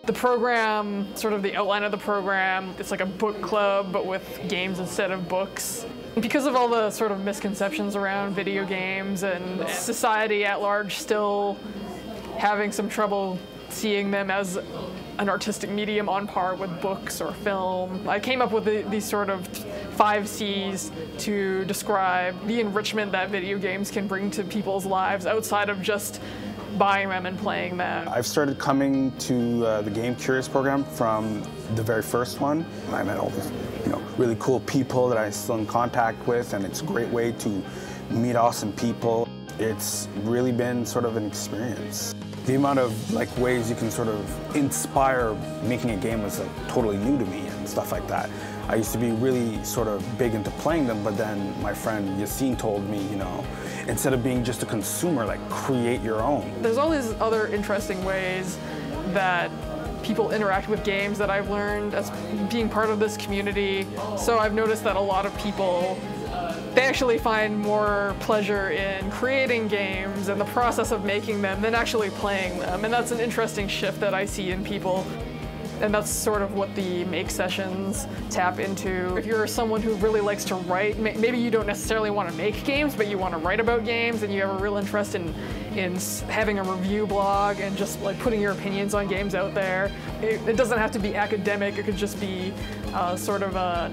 The program, sort of the outline of the program, it's like a book club, but with games instead of books. Because of all the sort of misconceptions around video games and society at large still having some trouble seeing them as an artistic medium on par with books or film, I came up with these sort of 5 C's to describe the enrichment that video games can bring to people's lives outside of just buying them and playing them. I've started coming to the Game Curious program from the very first one. I met all these, really cool people that I'm still in contact with, and it's a great way to meet awesome people. It's really been sort of an experience. The amount of ways you can sort of inspire making a game was totally new to me and stuff like that. I used to be really sort of big into playing them, but then my friend Yassine told me, instead of being just a consumer, create your own. There's all these other interesting ways that people interact with games that I've learned as being part of this community. So I've noticed that a lot of people, they actually find more pleasure in creating games and the process of making them than actually playing them. And that's an interesting shift that I see in people. And that's sort of what the make sessions tap into. If you're someone who really likes to write, maybe you don't necessarily want to make games, but you want to write about games, and you have a real interest in having a review blog and just putting your opinions on games out there. It doesn't have to be academic, it could just be sort of a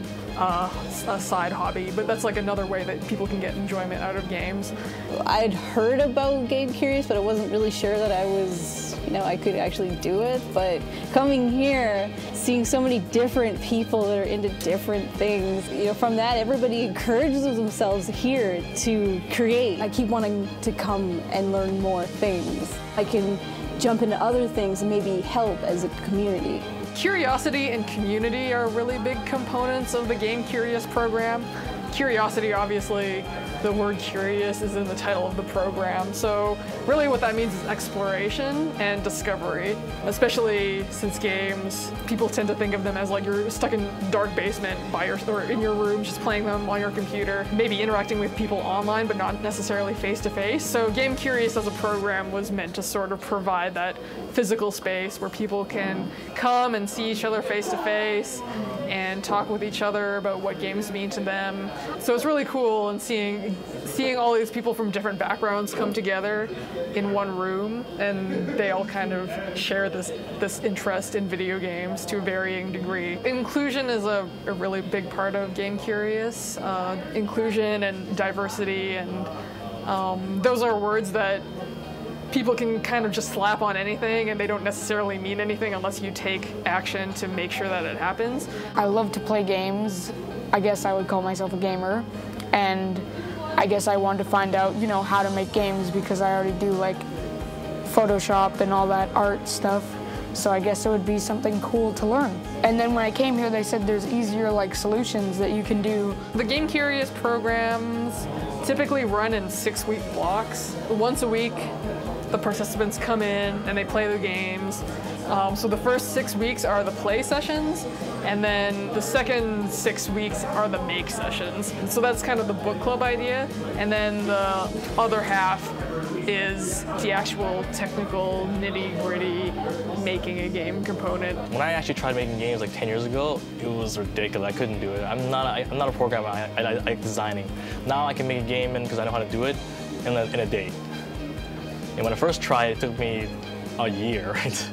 side hobby, but that's another way that people can get enjoyment out of games. I'd heard about Game Curious, but I wasn't really sure that I was, I could actually do it. But coming here, seeing so many different people that are into different things, from that, everybody encourages themselves here to create. I keep wanting to come and learn more things. I can jump into other things and maybe help as a community. Curiosity and community are really big components of the Game Curious program. Curiosity, obviously, the word curious is in the title of the program, so really what that means is exploration and discovery, especially since games, people tend to think of them as you're stuck in a dark basement or in your room just playing them on your computer, maybe interacting with people online but not necessarily face-to-face. So Game Curious as a program was meant to sort of provide that physical space where people can come and see each other face-to-face and talk with each other about what games mean to them. So it's really cool, and seeing all these people from different backgrounds come together in one room, and they all kind of share this interest in video games to a varying degree. Inclusion is a really big part of Game Curious. Inclusion and diversity, and those are words that people can kind of just slap on anything, and they don't necessarily mean anything unless you take action to make sure that it happens. I love to play games. I guess I would call myself a gamer, and I guess I wanted to find out, how to make games because I already do Photoshop and all that art stuff. So I guess it would be something cool to learn. And then when I came here, they said there's easier solutions that you can do. The Game Curious programs typically run in 6-week blocks. Once a week, the participants come in and they play the games. So the first 6 weeks are the play sessions, and then the second 6 weeks are the make sessions. And so that's kind of the book club idea, and then the other half is the actual technical nitty-gritty making a game component. When I actually tried making games 10 years ago, it was ridiculous. I couldn't do it. I'm not a programmer. I like designing. Now I can make a game because I know how to do it in a day. And when I first tried, it took me a year, right?